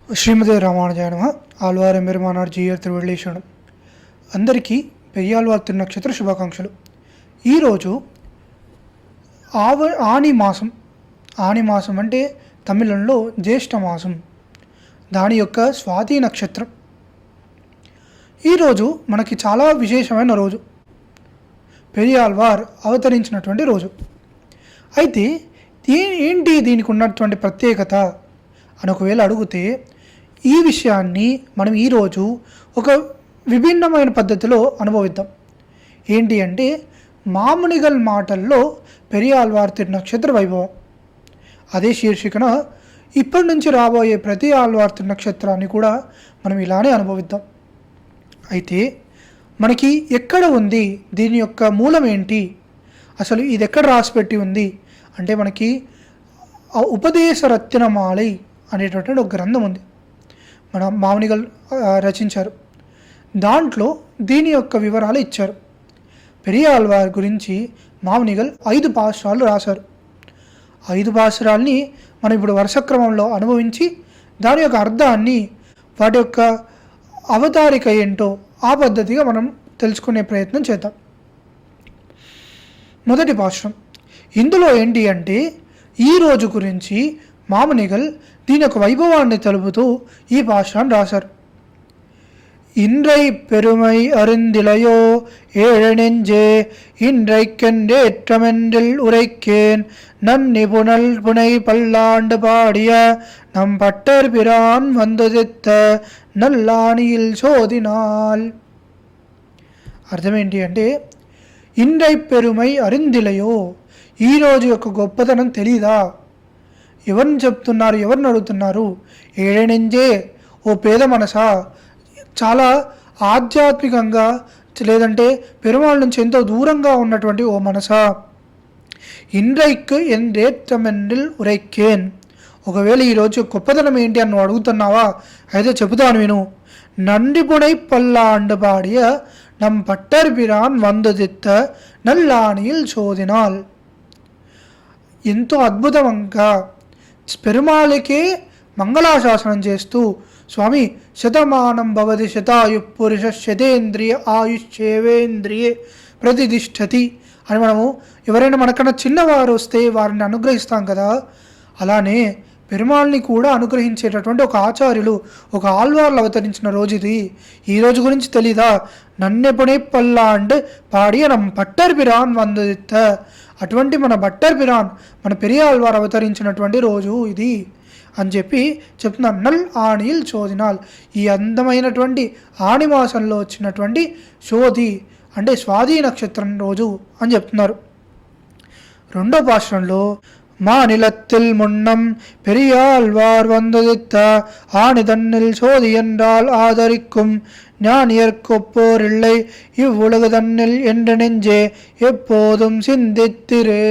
శ్రీమతి రామానుజాయ నమః. ఆళ్వార్ ఎమ్మెరుమానార్ జీయర్ తిరువళ్ళేశ్వరం. అందరికీ పెరియాళ్వార్ తిరునక్షత్ర శుభాకాంక్షలు. ఈరోజు ఆని మాసం. ఆని మాసం అంటే తమిళంలో జ్యేష్ఠ మాసం. దాని యొక్క స్వాతి నక్షత్రం. ఈరోజు మనకి చాలా విశేషమైన రోజు, పెరియాళ్వార్ అవతరించినటువంటి రోజు. అయితే ఏంటి దీనికి ఉన్నటువంటి ప్రత్యేకత అని ఒకవేళ అడిగితే, ఈ విషయాన్ని మనం ఈరోజు ఒక విభిన్నమైన పద్ధతిలో అనుభవిద్దాం. ఏంటి అంటే, మామునిగల్ మాటల్లో పెరియాళ్వార్ తిరునక్షత్ర వైభవం. అదే శీర్షికన ఇప్పటి నుంచి రాబోయే ప్రతి ఆళ్వార్ తిరునక్షత్రాన్ని కూడా మనం ఇలానే అనుభవిద్దాం. అయితే మనకి ఎక్కడ ఉంది, దీని యొక్క మూలం ఏంటి, అసలు ఇది ఎక్కడ రాసిపెట్టి ఉంది అంటే, మనకి ఉపదేశ రత్నమాలై అనేటటువంటి ఒక గ్రంథం ఉంది, మన మామునిగల్ రచించారు. దాంట్లో దీని యొక్క వివరాలు ఇచ్చారు. పెరియాళ్వార్ గురించి మామునిగల్ 5 పాసురాలు రాశారు. 5 పాసురాల్ని మనం ఇప్పుడు వరుస క్రమంలో అనుభవించి దాని యొక్క అర్థాన్ని, వాటి యొక్క అవతారిక ఏంటో ఆ పద్ధతిగా మనం తెలుసుకునే ప్రయత్నం చేద్దాం. మొదటి పాసురం. ఇందులో ఏంటి అంటే, ఈ రోజు గురించి మామునిగల్ దీని యొక్క వైభవాన్ని తెలుపుతూ ఈ పాసురాన్ని రాశారు. இன்றை பெருமை அருந்திலையோ ஏழனெஞ்சே இன்றைக்கென்றேற்றமென்றில் உரைக்கேன் நன்னிபுணல் புனை பல்லாண்டு பாடிய நம் பட்டர் பிரான் வந்துதித்த నల్లానిயில் சோதினால். అర్థం ఏంటి అంటే, ఇంద్రై పెరుమై అరిందిలయో, ఈరోజు యొక్క గొప్పతనం తెలీదా? ఎవరిని చెప్తున్నారు, ఎవరిని అడుగుతున్నారు? ఏడెనింజే, ఓ పేద మనసా, చాలా ఆధ్యాత్మికంగా లేదంటే పెరుమాళ్ నుంచి ఎంతో దూరంగా ఉన్నటువంటి ఓ మనసా. ఇండ్రైక్ ఎండ్రేట్టమెన్నిల్ ఉరైక్కేన్, ఒకవేళ ఈరోజు గొప్పతనం ఏంటి అని నువ్వు అడుగుతున్నావా? అయితే చెబుతాను విను. నండిపుణై పల్లాండు పాడియ నమ్ పట్టర్ పిరాన్ వందుదిత్త నల్లానిల్ చోదినాల్. ఎంతో అద్భుతంగా పెరుమాళికే మంగళాశాసనం చేస్తూ, స్వామి శతమానం భవతి శతాయు పురుష శతేంద్రియ ఆయుష్యేవేంద్రియే ప్రతిష్టతి అని మనము ఎవరైనా మనకన్నా చిన్నవారు వస్తే వారిని అనుగ్రహిస్తాం కదా, అలానే పెరుమాళ్ళని కూడా అనుగ్రహించేటటువంటి ఒక ఆచార్యులు, ఒక ఆళ్వార్లు అవతరించిన రోజు ఇది. ఈ రోజు గురించి తెలీదా? నన్నెప్పుడే పల్లాండ్ పాడి నమ్ పట్టర్ పిరాన్ వందిత్త, అటువంటి మన బట్టర్ పిరాన్, మన పెరియాళ్వార్ అవతరించినటువంటి రోజు ఇది అని చెప్పి చెప్తున్నారు. నల్ ఆనిల్ చోదినాల్, ఈ అందమైనటువంటి ఆని మాసంలో వచ్చినటువంటి శోధి అంటే స్వాతి నక్షత్రం రోజు అని చెప్తున్నారు. రెండో పాశ్రంలో, மாநிலத்தில் முன்னம் பெரியாழ்வார் வந்துதித்த ஆணிதன்னில் சோதி என்றால் ஆதரிக்கும் ஞானியர்க்கொப்போர் இல்லை இவ்வுலகு தன்னில் என்று நெஞ்சே எப்போதும் సిందిత్తిరే.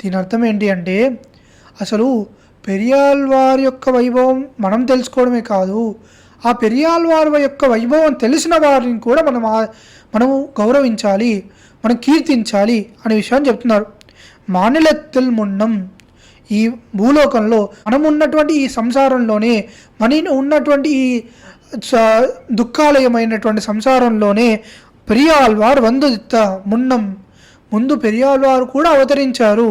దీని అర్థం ఏంటి అంటే, అసలు పెరియాళ్వార్ యొక్క వైభవం మనం తెలుసుకోవడమే కాదు, ఆ పెరియాళ్వార్ యొక్క వైభవం తెలిసిన వారిని కూడా మనము గౌరవించాలి, మనం కీర్తించాలి అనే విషయాన్ని చెప్తున్నారు. మానిలత్తిల్ మున్నం, ఈ భూలోకంలో మనం ఉన్నటువంటి ఈ సంసారంలోనే, మన ఉన్నటువంటి ఈ దుఃఖాలయమైనటువంటి సంసారంలోనే పెరియాళ్వార్ వందుదిత్త మున్నం, ముందు పెరియాళ్వారు కూడా అవతరించారు.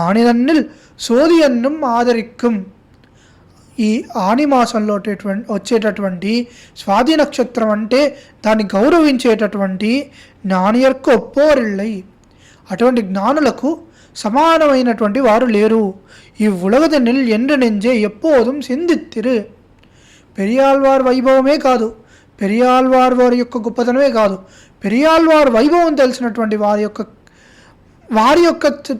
ఆనిదన్నిల్ సోదియన్నం ఆదరిక్కం, ఈ ఆని మాసంలో వచ్చేటటువంటి స్వాతి నక్షత్రం అంటే దాన్ని గౌరవించేటటువంటి జ్ఞానియర్కు ఒప్పోరిళ్ళై, అటువంటి జ్ఞానులకు సమానమైనటువంటి వారు లేరు. ఈ ఉలగదనిల్ ఎండ్ర నెంజే ఎప్పోదుం సిందిత్తిరు. పెరియాళ్వార్ వైభవమే కాదు, పెరియాళ్వార్ వారి యొక్క గొప్పతనమే కాదు, పెరియాళ్వార్ వైభవం తెలిసినటువంటి వారి యొక్క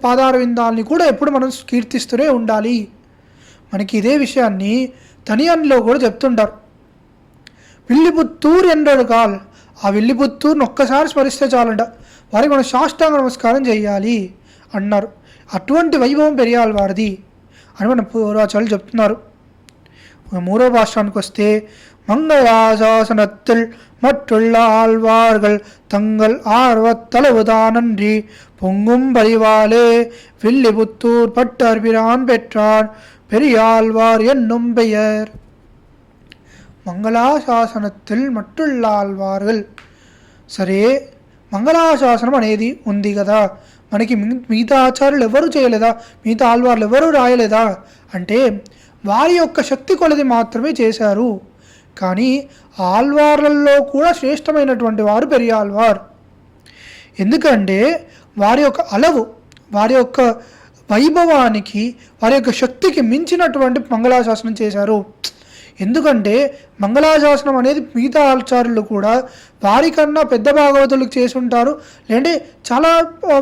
పాదార విందాలని కూడా ఎప్పుడు మనం కీర్తిస్తూనే ఉండాలి. మనకి ఇదే విషయాన్ని తనియన్లో కూడా చెప్తుంటారు. విల్లిపుత్తూరు ఎండ్రడు కాల్, ఆ విల్లిపుత్తూరుని ఒక్కసారి స్మరిస్తే చాలంట, వారికి మనం సాష్టాంగ నమస్కారం చేయాలి అన్నారు. అటువంటి వైభవం పెరియాళ్వారిది అని మన పూర్వాచార్యులు చెప్తున్నారు. మూడో భాషానికి వస్తే, மங்களாசாசனத்தில் மற்றுள்ள ஆழ்வார்கள் தங்கள் ஆர்வத்தளவுதானன்றி பொங்கும் பரிவாலே வில்லிபுத்தூர் பட்டர் பிரான் பெற்றார் பெரியாழ்வார் என்னும் பெயர். మంగళాశాసనத்தில் మట్టుళ్ళ ఆళ్వాர்கள். సరే, మంగళాశాసనం అనేది ఉంది కదా, మనకి మిగతా ఆచార్యులు ఎవరు చేయలేదా, మిగతా ఆళ్వార్లు ఎవరు రాయలేదా అంటే వారి యొక్క శక్తి కొలది మాత్రమే చేశారు. కానీ ఆళ్వార్లలో కూడా శ్రేష్టమైనటువంటి వారు పెరియాళ్వార్. ఎందుకంటే వారి యొక్క అలవు, వారి యొక్క వైభవానికి, వారి యొక్క శక్తికి మించినటువంటి మంగళాశాసనం చేశారు. ఎందుకంటే మంగళాశాసనం అనేది మిగతా ఆచార్యులు కూడా వారికన్నా పెద్ద భాగవతులకు చేసి ఉంటారు, లేదంటే చాలా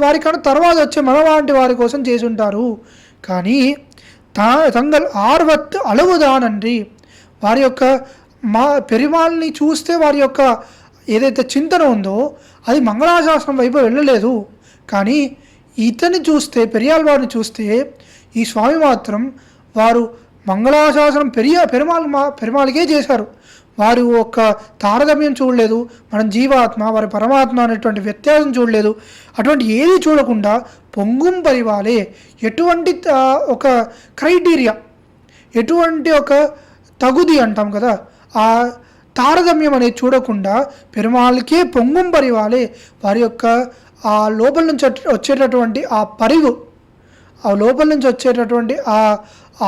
వారికన్నా తర్వాత వచ్చే మన లాంటి వారి కోసం చేసి ఉంటారు. కానీ తంగల్ ఆర్వత్ అలవుదానండి, వారి యొక్క పెరిమాల్ని చూస్తే వారి యొక్క ఏదైతే చింతన ఉందో అది మంగళాశాసనం వైపు వెళ్ళలేదు. కానీ ఇతన్ని చూస్తే, పెరియాళ్వారిని చూస్తే ఈ స్వామి మాత్రం వారు మంగళాశాసనం పెరుమాళకే చేశారు. వారు ఒక తారతమ్యం చూడలేదు, మనం జీవాత్మ వారి పరమాత్మ అనేటువంటి వ్యత్యాసం చూడలేదు. అటువంటి ఏది చూడకుండా పొంగుం పరివాలే, ఎటువంటి ఒక క్రైటీరియా, ఎటువంటి ఒక తగుది అంటాం కదా, ఆ తారతమ్యం అనేది చూడకుండా పెరుమాళకే పొంగుం పరివాలే, వారి యొక్క ఆ లోపల నుంచి వచ్చేటటువంటి ఆ పరిగు, ఆ లోపల నుంచి వచ్చేటటువంటి ఆ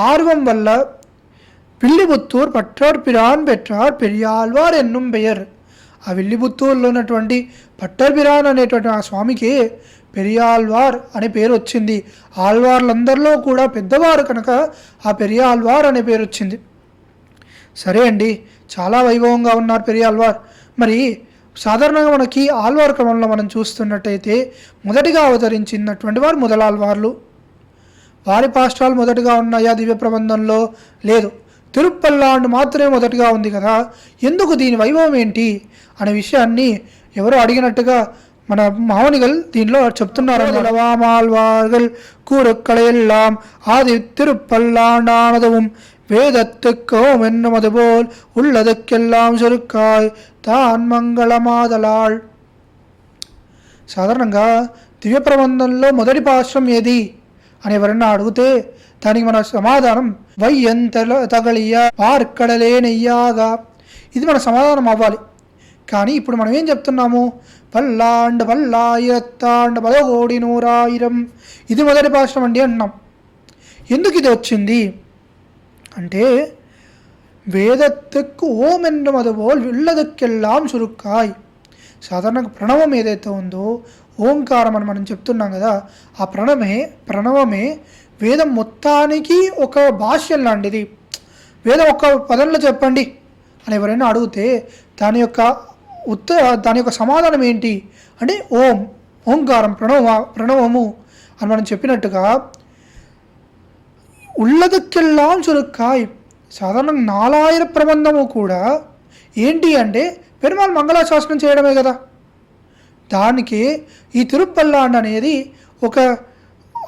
ఆర్వం వల్ల విల్లిపుత్తూర్ పట్టార్ పిరాన్ పెట్టార్ పెరియాళ్వార్ ఎన్నుం పెయర్. ఆ విల్లిపుత్తూరులో ఉన్నటువంటి పట్టార్ పిరాన్ అనేటువంటి ఆ స్వామికి పెరియాళ్వార్ అనే పేరు వచ్చింది. ఆళ్వార్లందరిలో కూడా పెద్దవారు కనుక ఆ పెరియాళ్వార్ అనే పేరు వచ్చింది. సరే అండి, చాలా వైభవంగా ఉన్నారు పెరియాళ్వార్. మరి సాధారణంగా మనకి ఆళ్వార్ క్రమంలో మనం చూస్తున్నట్టయితే మొదటిగా అవతరించినటువంటి వారు మొదలాళ్వార్లు. వారి పాష్టాలు మొదటగా ఉన్నాయా దివ్య ప్రబంధంలో? లేదు. తిరుప్పల్లాండు మాత్రమే మొదటిగా ఉంది కదా, ఎందుకు దీని వైభవం ఏంటి అనే విషయాన్ని ఎవరో అడిగినట్టుగా మన మావనిగల్ దీనిలో చెప్తున్నారు. கூறுக்களையெல்லாம் ஆதி திருப்பல்லாண்டானதும் வேதத்துக்கோம் என்னுமது போல் உள்ளதுக்கெல்லாம் சுருக்காய் తాన్ మంగళమాదలాళ్. సాధారణంగా దివ్య ప్రబంధంలో మొదటి పాశ్రం ఏది అని ఎవరన్నా అడిగితే దానికి మన సమాధానం వయ్యంతల తగలియ పార్కడలే నెయ్యాగా, ఇది మన సమాధానం అవ్వాలి. కానీ ఇప్పుడు మనం ఏం చెప్తున్నాము? పల్లాండ్ పల్లాయిరత్తాండ్ 1,100,000, ఇది మొదటి పాశ్రం అండి అంటున్నాం. ఎందుకు ఇది వచ్చింది అంటే వేదత్తుకు ఓం ఎన్నుమది పోల్ విల్లదక్కెల్లాం చురుక్కాయ్. సాధారణంగా ప్రణవం ఏదైతే ఉందో ఓంకారం అని మనం చెప్తున్నాం కదా, ఆ ప్రణవమే వేదం మొత్తానికి ఒక భాష్యం లాంటిది. వేదం ఒక్క పదంలో చెప్పండి అని ఎవరైనా అడిగితే దాని యొక్క సమాధానం ఏంటి అంటే ఓంకారం ప్రణవము అని మనం చెప్పినట్టుగా ఉల్లదక్కెల్లాం చురుక్కాయ్. సాధారణంగా 4000 ప్రబంధము కూడా ఏంటి అంటే పెరుమాళ్ మంగళాశాసనం చేయడమే కదా. దానికి ఈ తిరుప్పల్లాండ్ అనేది ఒక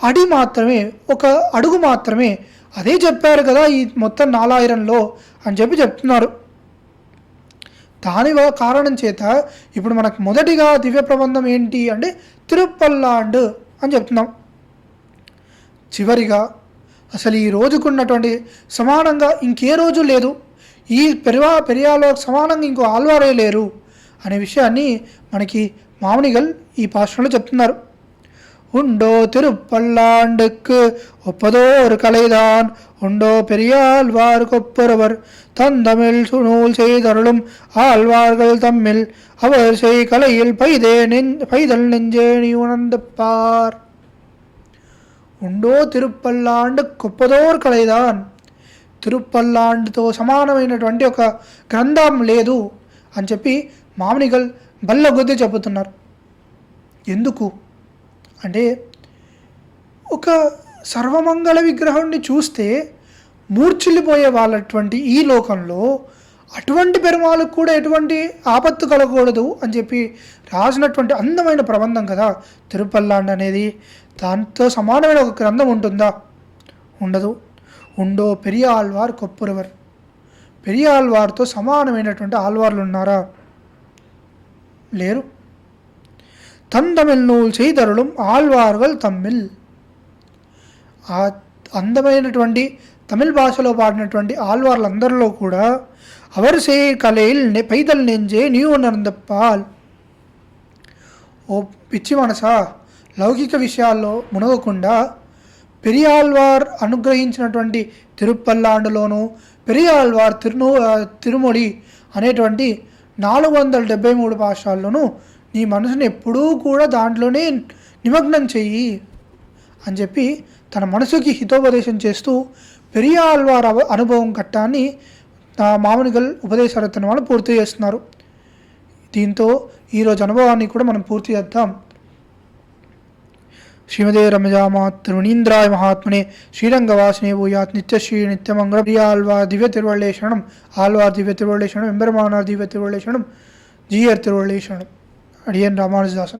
అడుగు మాత్రమే. అదే చెప్పారు కదా ఈ మొత్తం 4000లో అని చెప్తున్నారు. దాని కారణం చేత ఇప్పుడు మనకు మొదటిగా దివ్య ప్రబంధం ఏంటి అంటే తిరుప్పల్లాండ్ అని చెప్తున్నాం. చివరిగా అసలు ఈ రోజుకున్నటువంటి సమానంగా ఇంకే రోజు లేదు, ఈ పెరియాలో సమానంగా ఇంకో ఆళ్వారే లేరు అనే విషయాన్ని మనకి మామనిగల్ ఈ పాశ్రంలో చెప్తున్నారు. உண்டோ திருப்பல்லாண்டுக்கு ஒப்பதோர் கலைதான் உண்டோ பெரியாழ்வார் கொப்பொருவர் தந்தமிழ் நூல் செய்தருளும் ஆழ்வார்கள் தம்மில் அவர் செய் கலையில் பைதல் நெஞ்சே நீ உணர்ந்து பார். ఉండో తిరుప్పల్లాండ్ గొప్పదోర్ కలైదాన్, తిరుప్పల్లాండ్తో సమానమైనటువంటి ఒక గ్రంథం లేదు అని చెప్పి మామనిగల్ బల్లగొద్ది చెబుతున్నారు. ఎందుకు అంటే ఒక సర్వమంగళ విగ్రహాన్ని చూస్తే మూర్ఛిల్లిపోయే వాళ్ళటువంటి ఈ లోకంలో అటువంటి పెరుమాళ్ళకు కూడా ఎటువంటి ఆపత్తు కలగకూడదు అని చెప్పి రాసినటువంటి అందమైన ప్రబంధం కదా తిరుప్పల్లాండ్ అనేది. దాంతో సమానమైన ఒక గ్రంథం ఉంటుందా? ఉండదు. ఉండో పెరియాళ్వార్ కొప్పురవర్, పెరియాళ్వార్తో సమానమైనటువంటి ఆళ్వార్లు ఉన్నారా? లేరు. தந்தமிழ் நூல் செய்தருளும் ఆళ్వార్గల్ తమ్మిల్, ఆ అందమైనటువంటి తమిళ భాషలో పాడినటువంటి ఆళ్వార్లందరిలో కూడా అవర్ సే కలైల్ పైదల్ నెంజే నీ ఉన్నందప్పాల్. ఓ పిచ్చి మనసా, లౌకిక విషయాల్లో మునగకుండా పెరియాళ్వార్ అనుగ్రహించినటువంటి తిరుప్పల్లాండులోను పెరియాళ్వార్ తిరుమొళి అనేటువంటి 473 భాషల్లోనూ నీ మనసుని ఎప్పుడూ కూడా దాంట్లోనే నిమగ్నం చెయ్యి అని చెప్పి తన మనసుకి హితోపదేశం చేస్తూ పెరియాళ్వార్ అనుభవం ఘట్టాన్ని మామనిగల్ ఉపదేశరత్న వాళ్ళు పూర్తి చేస్తున్నారు. దీంతో ఈరోజు అనుభవాన్ని కూడా మనం పూర్తి చేద్దాం. శ్రీమదే రమజామాతృణీంద్రాయ మహాత్మనే శ్రీరంగవాసినే భూయాత్ నిత్యశ్రీ నిత్యమంగళ. ప్రియ ఆళ్వార్ దివ్య తిరువళ్ళే శరణం. ఆళ్వార్ దివ్య తిరువళ్ళే శరణం. ఎంబెరుమానార్ దివ్య తిరువళ్ళే శరణం. జీయర్ తిరువళ్ళే శరణం. అడియన్ రామానుజదాసన్.